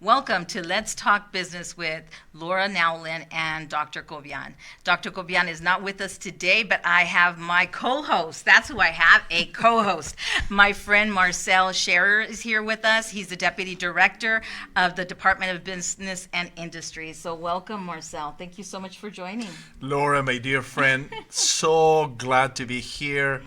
Welcome to Let's Talk Business with Laura Nowlin and Dr. Cobian. Dr. Cobian is not with us today, but I have my co-host. That's who I have, a co-host. My friend Marcel Scherer is here with us. He's the Deputy Director of the Department of Business and Industry. So welcome, Marcel. Thank you so much for joining. Laura, my dear friend, so glad to be here.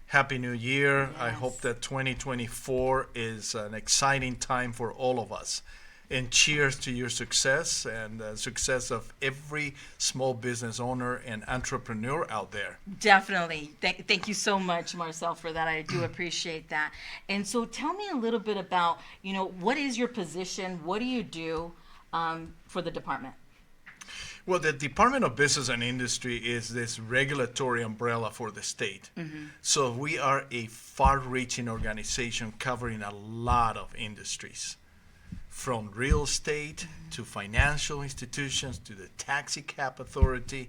Happy New Year. Yes. I hope that 2024 is an exciting time for all of us. And cheers to your success and the success of every small business owner and entrepreneur out there. Definitely. Thank you so much, Marcel, for that. I do appreciate that. And so tell me a little bit about, what is your position? What do you do for the department? Well, the Department of Business and Industry is this regulatory umbrella for the state. Mm-hmm. So we are a far-reaching organization covering a lot of industries, from real estate to financial institutions to the taxi cab authority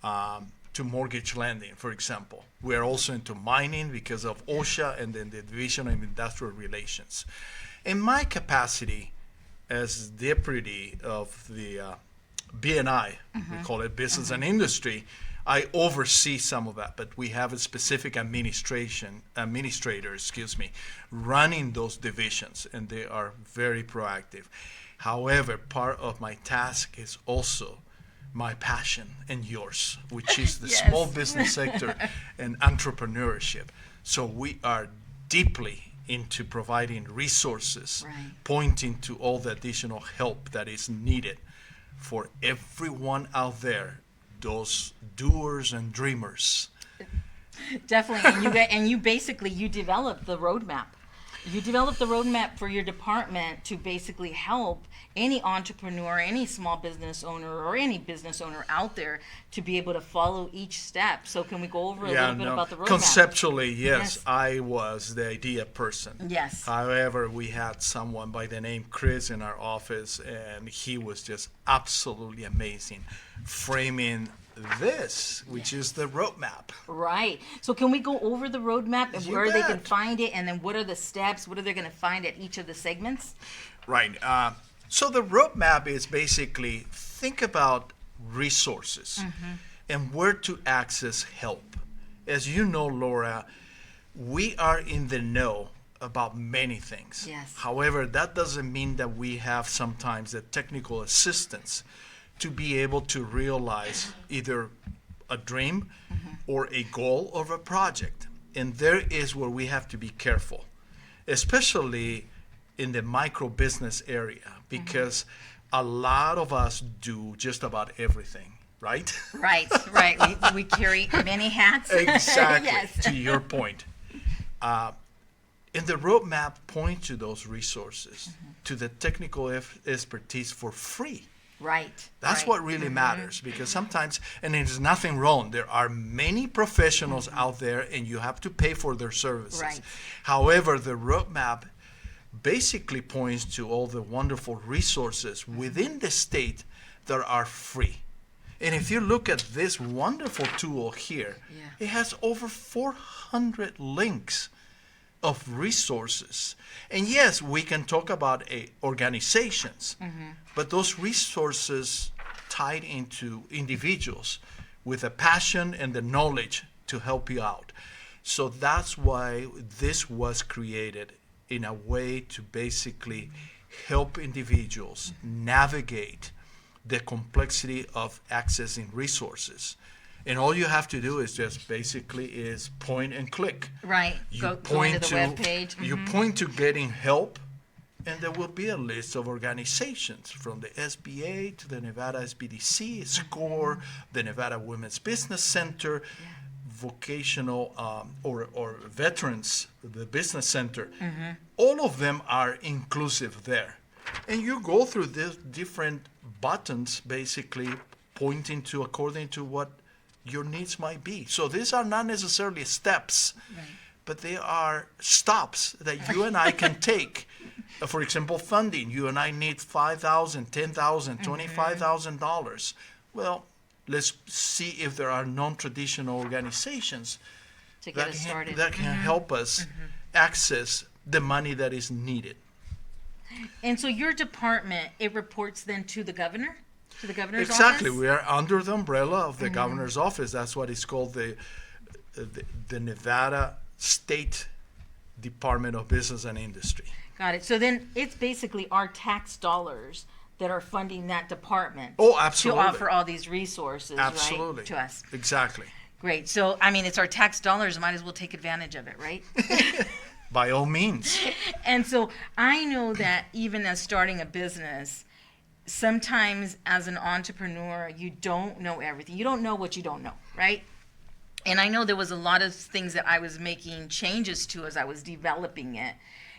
to mortgage lending, for example. We are also into mining because of OSHA and then the Division of Industrial Relations. In my capacity as deputy of the B&I, we call it Business and Industry, I oversee some of that, but we have a specific administrator, running those divisions, and they are very proactive. However, part of my task is also my passion and yours, which is the Yes. small business sector and entrepreneurship. So we are deeply into providing resources, Right. pointing to all the additional help that is needed for everyone out there, those doers and dreamers. Definitely. And you basically developed the roadmap. You developed the roadmap for your department to basically help any entrepreneur, any small business owner, or any business owner out there to be able to follow each step. So can we go over a little bit about the roadmap? Conceptually, Yes. I was the idea person. Yes. However, we had someone by the name Chris in our office, and he was just absolutely amazing, framing this, which is the roadmap. Right. So can we go over the roadmap and You where they can bet. find it, and then what are the steps? What are they going to find at each of the segments? Right. So the roadmap is basically think about resources and where to access help. As you know, Laura, we are in the know about many things. Yes. However, that doesn't mean that we have sometimes the technical assistance to be able to realize either a dream or a goal of a project. And there is where we have to be careful, especially in the micro business area, because a lot of us do just about everything, right? Right. We carry many hats. Exactly. Yes. To your point. And the roadmap points to those resources, to the technical expertise for free. Right. That's what really matters, because sometimes, and there's nothing wrong, there are many professionals out there and you have to pay for their services. Right. However, the roadmap basically points to all the wonderful resources within the state that are free. And if you look at this wonderful tool here, Yeah. it has over 400 links of resources. And yes, we can talk about organizations, but those resources tied into individuals with a passion and the knowledge to help you out. So that's why this was created, in a way to basically help individuals navigate the complexity of accessing resources. And all you have to do is just basically is point and click. Right. You Go point into the web page. You point to getting help, and there will be a list of organizations from the SBA to the Nevada SBDC, SCORE, the Nevada Women's Business Center, vocational or veterans, the business center. All of them are inclusive there. And you go through these different buttons, basically pointing to according to what your needs might be. So these are not necessarily steps, but they are stops that you and I can take. For example, funding. You and I need $5,000, $10,000, $25,000. Well, let's see if there are non-traditional organizations To get us started. that can help us access the money that is needed. And so your department, it reports then to the governor? To the governor's Exactly. office? We are under the umbrella of the governor's office. That's what is called the Nevada State Department of Business and Industry. Got it. So then it's basically our tax dollars that are funding that department. Oh, absolutely. To offer all these resources, Absolutely. right, to us. Exactly. Great. So, I mean, it's our tax dollars. Might as well take advantage of it, right? By all means. And so I know that even as starting a business, sometimes as an entrepreneur, you don't know everything. You don't know what you don't know, right? And I know there was a lot of things that I was making changes to as I was developing it.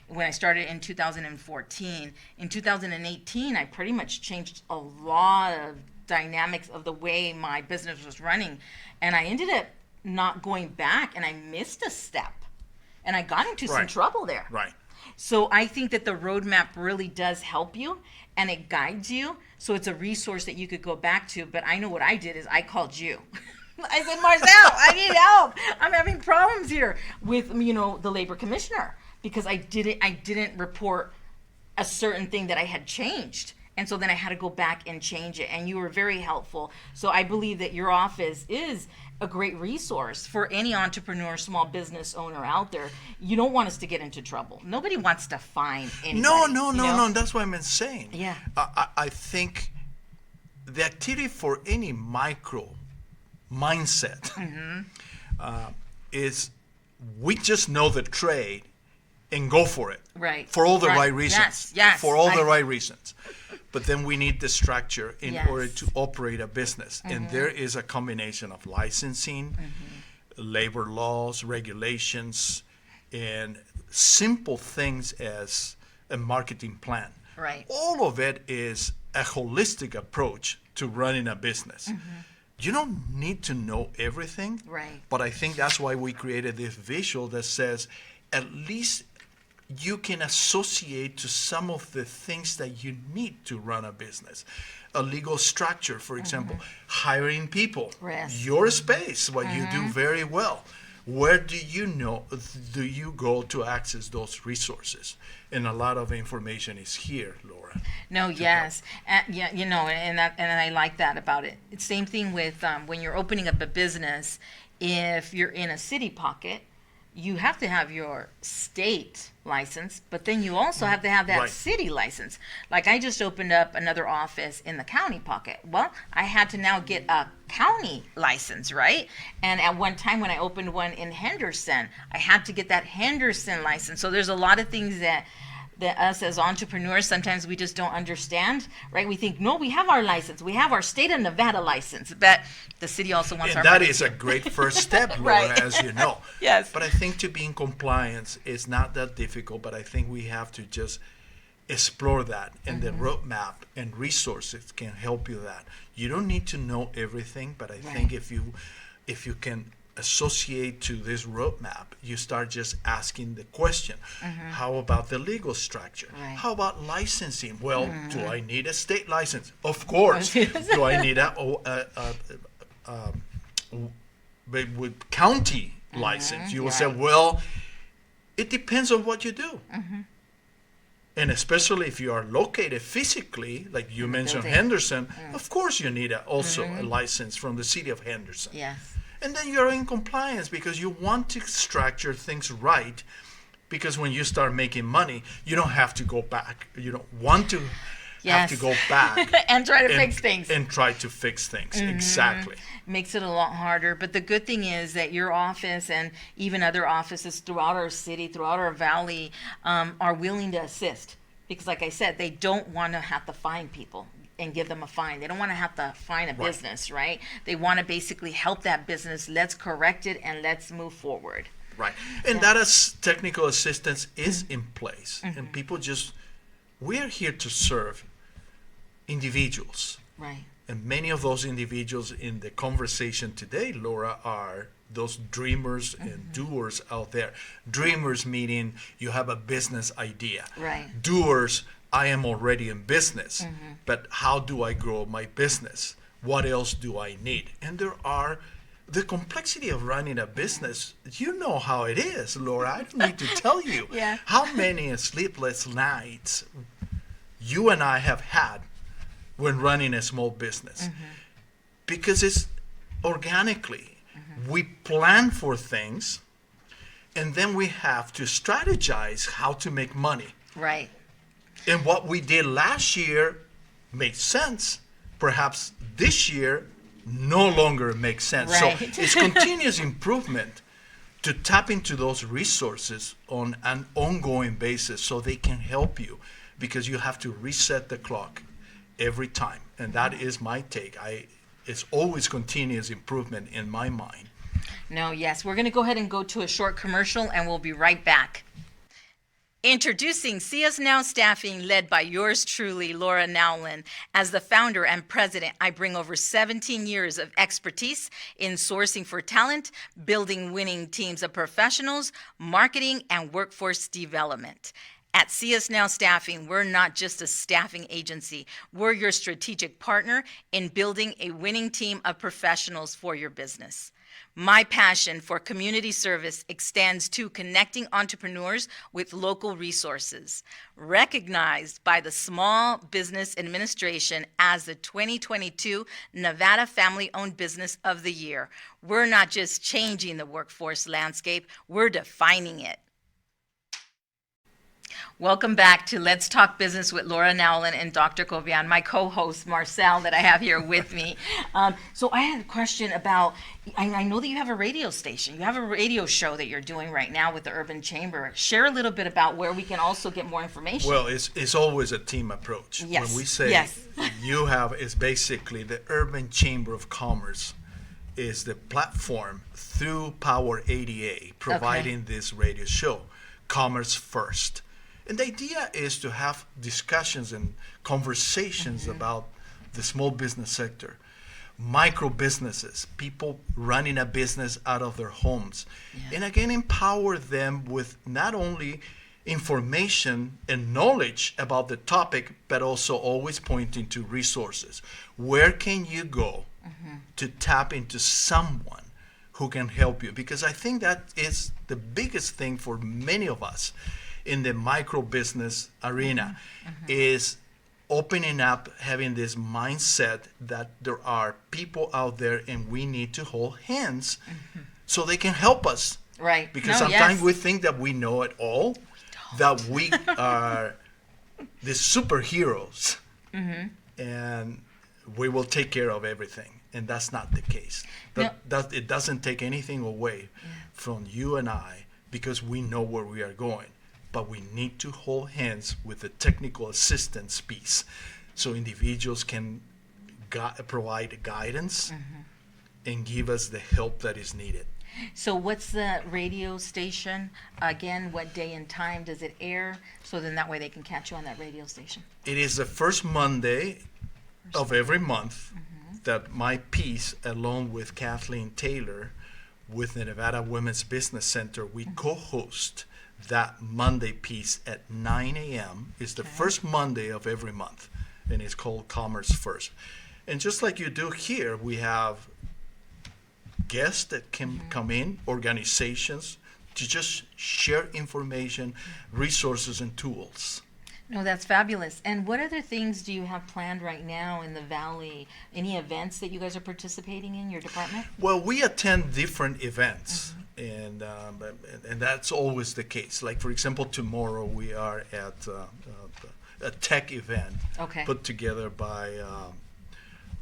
When I started in 2014, in 2018, I pretty much changed a lot of dynamics of the way my business was running. And I ended up not going back, and I missed a step. And I got into some Right. trouble there. Right. So I think that the roadmap really does help you, and it guides you. So it's a resource that you could go back to. But I know what I did is I called you. I said, Marcel, I need help. I'm having problems here with, the labor commissioner, because I didn't report a certain thing that I had changed. And so then I had to go back and change it. And you were very helpful. So I believe that your office is a great resource for any entrepreneur, small business owner out there. You don't want us to get into trouble. Nobody wants to fine anybody. No. That's what I'm saying. Yeah. I think the activity for any micro mindset is we just know the trade and go for it. Right. For all the right reasons. Yes. For all the right reasons. But then we need the structure in Yes. order to operate a business. And there is a combination of licensing, labor laws, regulations, and simple things as a marketing plan. Right. All of it is a holistic approach to running a business. You don't need to know everything. Right. But I think that's why we created this visual that says at least you can associate to some of the things that you need to run a business. A legal structure, for example, hiring people, Yes. your space, what you do very well. Where do you go to access those resources? And a lot of information is here, Laura. No, yes, and I like that about it. It's same thing with when you're opening up a business. If you're in a city pocket, you have to have your state license, but then you also have to have that Right. city license. Like I just opened up another office in the county pocket. Well, I had to now get a county license, right? And at one time when I opened one in Henderson, I had to get that Henderson license. So there's a lot of things that us as entrepreneurs, sometimes we just don't understand, right? We think, no, we have our license. We have our state of Nevada license, but the city also wants our And that money is a too. great first step, Laura, Right. as you know. Yes. But I think to be in compliance is not that difficult, but I think we have to just explore that. And the roadmap and resources can help you that. You don't need to know everything, but I think if you can associate to this roadmap, you start just asking the question, how about the legal structure? Right. How about licensing? Well, do I need a state license? Of course. Do I need with county license? You will say, well, it depends on what you do. And especially if you are located physically, like you mentioned building. Henderson, of course you need also a license from the city of Henderson. Yes. And then you're in compliance because you want to structure things right, because when you start making money, you don't have to go back. You don't want to have to Yes. go back And try to fix things. and try to fix things. Exactly. Makes it a lot harder. But the good thing is that your office and even other offices throughout our city, throughout our valley, are willing to assist. Because like I said, they don't want to have to fine people and give them a fine. They don't want to have to fine a Right. business, right? They want to basically help that business. Let's correct it and let's move forward. Right. And that as technical assistance is in place. And people we are here to serve individuals. Right. And many of those individuals in the conversation today, Laura, are those dreamers and doers out there. Dreamers meaning you have a business idea. Right. Doers, I am already in business, but how do I grow my business? What else do I need? And the complexity of running a business, you know how it is, Laura. I don't need to tell you Yeah. how many sleepless nights you and I have had when running a small business. Because it's organically. We plan for things, and then we have to strategize how to make money. Right. And what we did last year made sense. Perhaps this year no longer makes sense. Right. So it's continuous improvement to tap into those resources on an ongoing basis so they can help you, because you have to reset the clock every time. And that is my take. It's always continuous improvement in my mind. No, yes. We're going to go ahead and go to a short commercial, and we'll be right back. Introducing CS Now Staffing, led by yours truly, Laura Nowlin. As the founder and president, I bring over 17 years of expertise in sourcing for talent, building winning teams of professionals, marketing, and workforce development. At CS Now Staffing, we're not just a staffing agency. We're your strategic partner in building a winning team of professionals for your business. My passion for community service extends to connecting entrepreneurs with local resources. Recognized by the Small Business Administration as the 2022 Nevada Family-Owned Business of the Year, we're not just changing the workforce landscape, we're defining it. Welcome back to Let's Talk Business with Laura Nowlin and Dr. Cobian, my co-host Marcel that I have here with me. So I had a question about, I know that you have a radio station. You have a radio show that you're doing right now with the Urban Chamber. Share a little bit about where we can also get more information. Well, it's always a team approach. Yes. When we say Yes. you have, is basically the Urban Chamber of Commerce is the platform through Power 80A providing this radio show, Commerce First. And the idea is to have discussions and conversations about the small business sector, micro businesses, people running a business out of their homes. Yeah. And again, empower them with not only information and knowledge about the topic, but also always pointing to resources. Where can you go to tap into someone who can help you? Because I think that is the biggest thing for many of us in the micro business arena is opening up, having this mindset that there are people out there and we need to hold hands so they can help us. Right. Because sometimes we think that we know it all, that we are the superheroes and we will take care of everything. And that's not the case. It doesn't take anything away from you and I, because we know where we are going. But we need to hold hands with the technical assistance piece so individuals can provide guidance and give us the help that is needed. So what's the radio station? Again, what day and time does it air? So then that way they can catch you on that radio station. It is the first Monday of every month that my piece, along with Kathleen Taylor, with the Nevada Women's Business Center, we co-host that Monday piece at 9 a.m. It's the first Monday of every month, and it's called Commerce First. And just like you do here, we have guests that can come in, organizations, to just share information, resources, and tools. No, that's fabulous. And what other things do you have planned right now in the Valley? Any events that you guys are participating in, your department? Well, we attend different events, and that's always the case. Like, for example, tomorrow we are at a tech event put together by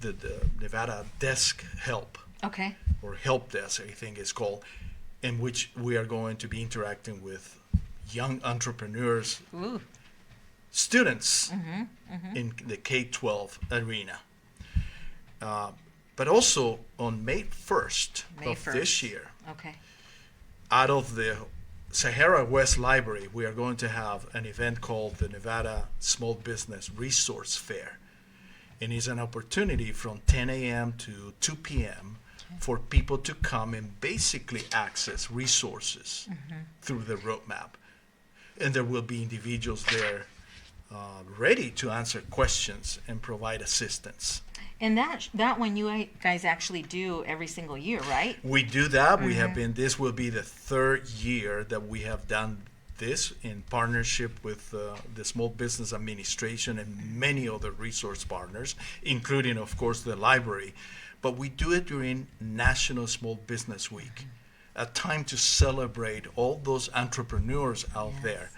the Nevada Desk Help. Okay. Or Help Desk, I think it's called, in which we are going to be interacting with young entrepreneurs. Ooh. Students in the K-12 arena. But also on May 1st this year, out of the Sahara West Library, we are going to have an event called the Nevada Small Business Resource Fair. And it's an opportunity from 10 a.m. to 2 p.m. for people to come and basically access resources through the roadmap. And there will be individuals there ready to answer questions and provide assistance. And that one you guys actually do every single year, right? We do that. We have been, this will be the third year that we have done this in partnership with the Small Business Administration and many other resource partners, including, of course, the library. But we do it during National Small Business Week, a time to celebrate all those entrepreneurs out there.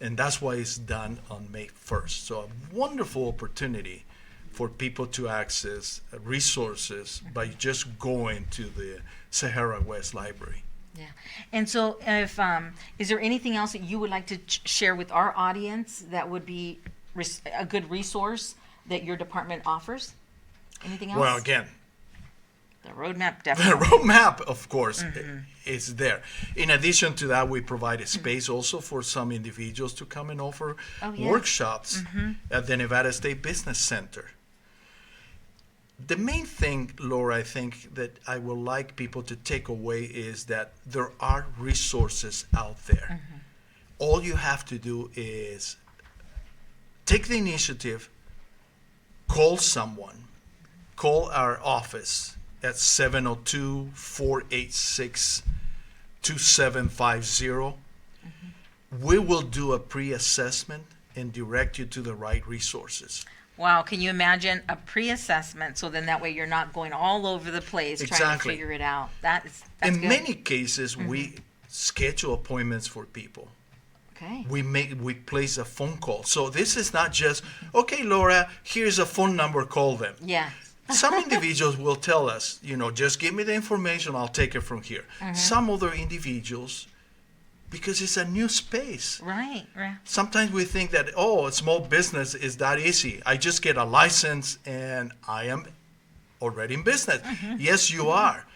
And that's why it's done on May 1st. So a wonderful opportunity for people to access resources by just going to the Sahara West Library. Yeah. And so if is there anything else that you would like to share with our audience that would be a good resource that your department offers? Anything else? Well, again, the roadmap the definitely. roadmap, of course, is there. In addition to that, we provide a space also for some individuals to come and offer workshops at the Nevada State Business Center. The main thing, Laura, I think that I would like people to take away is that there are resources out there. All you have to do is take the initiative, call someone, call our office at 702-486-2750. We will do a pre-assessment and direct you to the right resources. Wow, can you imagine a pre-assessment so then that way you're not going all over the place trying to Exactly. figure it out. That's In good. many cases, we schedule appointments for people. Okay. We place a phone call. So this is not just, okay, Laura, here's a phone number, call them. Yeah. Some individuals will tell us, just give me the information, I'll take it from here. Some other individuals, because it's a new space. Right. Sometimes we think that, a small business is that easy. I just get a license and I am already in business. Yes, you are.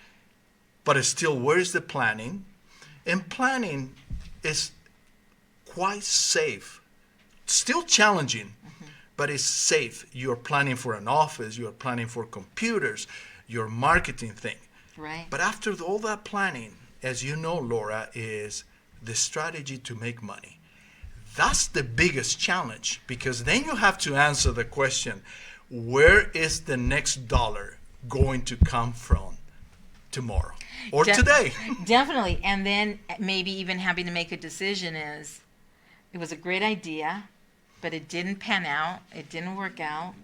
But it's still, where is the planning? And planning is quite safe. Still challenging, but it's safe. You're planning for an office, you're planning for computers, your marketing thing. Right. But after all that planning, as you know, Laura, is the strategy to make money. That's the biggest challenge, because then you have to answer the question, where is the next dollar going to come from tomorrow or today? Definitely. And then maybe even having to make a decision is, it was a great idea, but it didn't pan out. It didn't work out.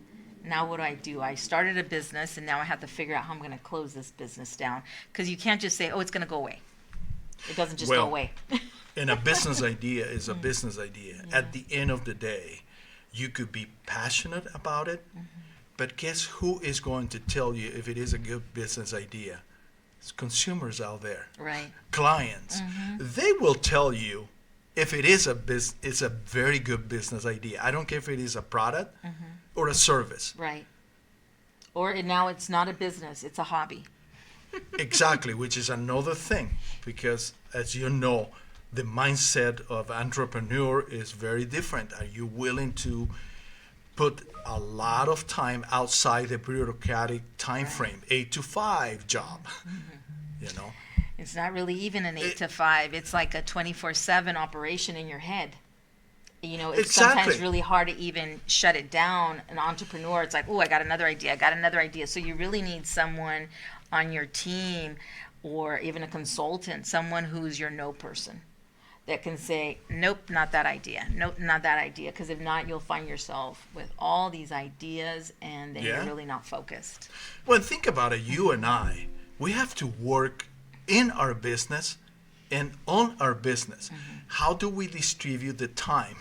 Now what do? I started a business and now I have to figure out how I'm going to close this business down. Because you can't just say, it's going to go away. It doesn't just go away. And a business idea is a business idea. Yeah. At the end of the day, you could be passionate about it, but guess who is going to tell you if it is a good business idea? It's consumers out there. Right. Clients. They will tell you if it is it's a very good business idea. I don't care if it is a product or a service. Right. Or now it's not a business, it's a hobby. Exactly, which is another thing, because as you know, the mindset of entrepreneur is very different. Are you willing to put a lot of time outside the bureaucratic time frame, 8 to 5 job? It's not really even an 8 to 5. It's like a 24/7 operation in your head. It's sometimes really hard to even shut it down. An entrepreneur, it's like, I got another idea. So you really need someone on your team or even a consultant, someone who's your no person that can say, nope, not that idea. Nope, not that idea. Because if not, you'll find yourself with all these ideas and then you're really not focused. Well, think about it. You and I, we have to work in our business and on our business. How do we distribute the time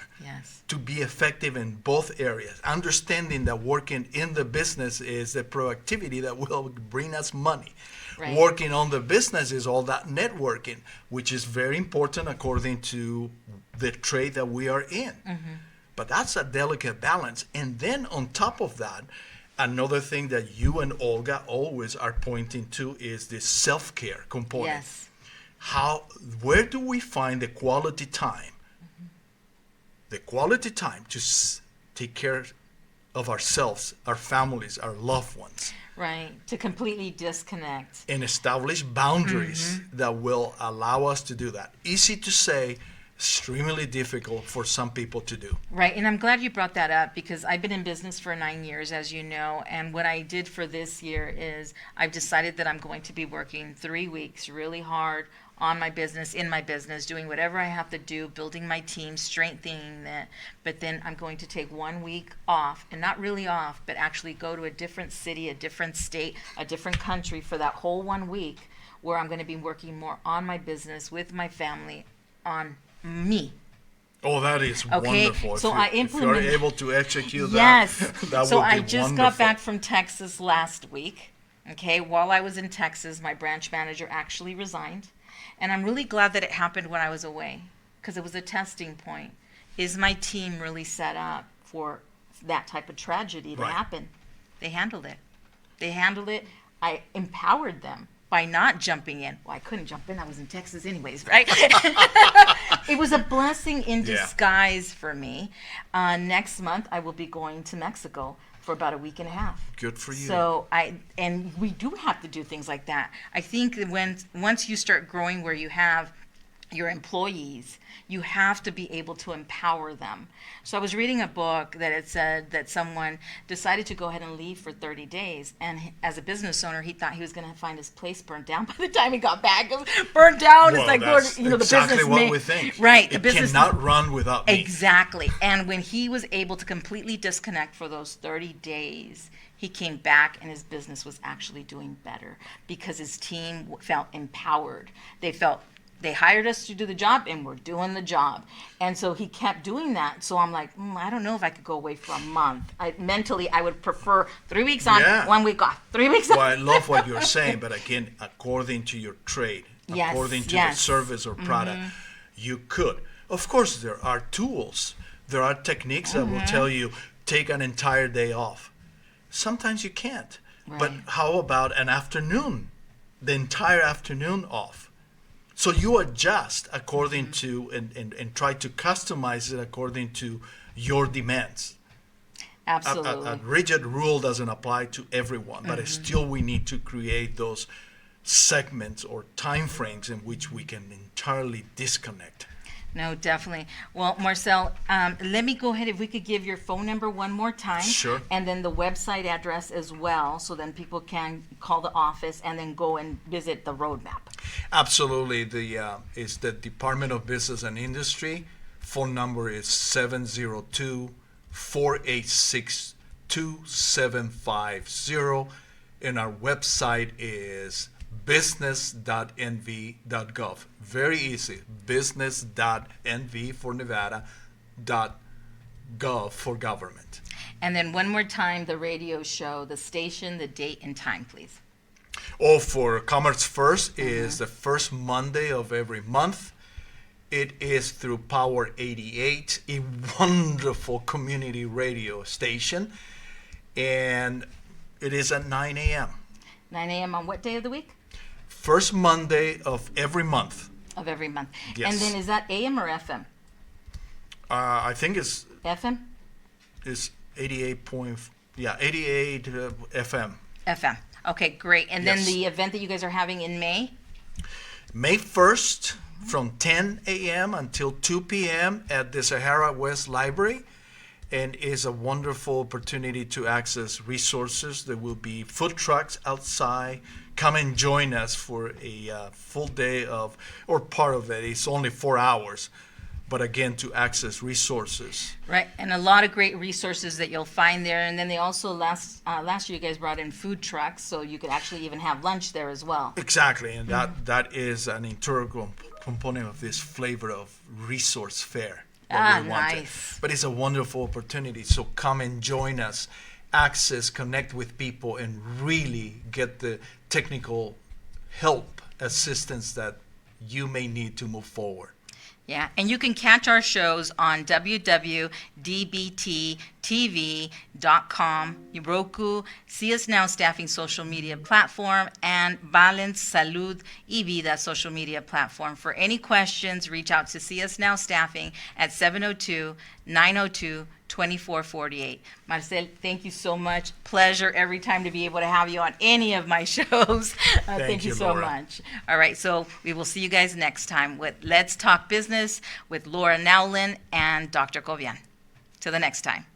to be effective in both areas? Understanding that working in the business is the productivity that will bring us money. Right. Working on the business is all that networking, which is very important according to the trade that we are in. But that's a delicate balance. And then on top of that, another thing that you and Olga always are pointing to is the self-care component. Yes. Where do we find the quality time? The quality time to take care of ourselves, our families, our loved ones. Right, to completely disconnect. And establish boundaries that will allow us to do that. Easy to say, extremely difficult for some people to do. Right, and I'm glad you brought that up because I've been in business for 9 years, as you know, and what I did for this year is I've decided that I'm going to be working 3 weeks really hard on my business, in my business, doing whatever I have to do, building my team, strengthening that. But then I'm going to take 1 week off, and not really off, but actually go to a different city, a different state, a different country for that whole 1 week, where I'm going to be working more on my business, with my family, on me. Oh, that is Okay, wonderful. so If you're able to execute Yes. that, that So would be I just wonderful. got back from Texas last week. Okay, while I was in Texas, my branch manager actually resigned. And I'm really glad that it happened when I was away, because it was a testing point. Is my team really set up for that type of tragedy to Right. happen? They handled it. They handled it. I empowered them by not jumping in. Well, I couldn't jump in. I was in Texas anyways, right? It was a blessing in Yeah. disguise for me. Next month, I will be going to Mexico for about a week and a half. Good for you. So and we do have to do things like that. I think that once you start growing where you have your employees, you have to be able to empower them. So I was reading a book that it said that someone decided to go ahead and leave for 30 days. And as a business owner, he thought he was going to find his place burned down by the time he got back. It was burned down. Well, It's like, that's Lord, the exactly business what we think. Right. It cannot run without me. Exactly. And when he was able to completely disconnect for those 30 days, he came back and his business was actually doing better because his team felt empowered. They hired us to do the job, and we're doing the job. And so he kept doing that. So I'm like, I don't know if I could go away for a month. Mentally, I would prefer 3 weeks on, Yeah. 1 week off. 3 weeks Well, on. I love what you're saying, but again, according to your trade, Yes, according to yes. the service or product, you could. Of course, there are tools, there are techniques that will tell you take an entire day off. Sometimes you can't. But Right. how about an afternoon, the entire afternoon off? So you adjust according to and try to customize it according to your demands. Absolutely. A rigid rule doesn't apply to everyone, but still we need to create those segments or time frames in which we can entirely disconnect. No, definitely. Well, Marcel, let me go ahead, if we could give your phone number one more time. Sure. And then the website address as well, so then people can call the office and then go and visit the roadmap. Absolutely. It's the Department of Business and Industry. Phone number is 702-486-2750. And our website is business.nv.gov. Very easy. Business.nv for Nevada.gov for government. And then one more time, the radio show, the station, the date and time, please. Oh, for Commerce First is the first Monday of every month. It is through Power 88, a wonderful community radio station. And it is at 9 a.m. 9 a.m. on what day of the week? First Monday of every month. Of every month. Yes. And then is that AM or FM? I think it's FM? 88 FM. FM. Okay, great. And then Yes. the event that you guys are having in May? May 1st from 10 a.m. until 2 p.m. at the Sahara West Library. And is a wonderful opportunity to access resources. There will be food trucks outside. Come and join us for a full day of, or part of it. It's only 4 hours. But again, to access resources. Right, and a lot of great resources that you'll find there. And then they also, last year you guys brought in food trucks, so you could actually even have lunch there as well. Exactly, and that is an integral component of this flavor of resource fair. that we wanted. Nice. But it's a wonderful opportunity, so come and join us, access, connect with people, and really get the technical help, assistance that you may need to move forward. Yeah, and you can catch our shows on WWDBTV.com, Roku, See Us Now Staffing social media platform, and Balance Salud y Vida social media platform. For any questions, reach out to See Us Now Staffing at 702-902-2448. Marcel, thank you so much. Pleasure every time to be able to have you on any of my shows. Thank you so Laura. much. All right, so we will see you guys next time with Let's Talk Business with Laura Nowlin and Dr. Cobian. Till the next time.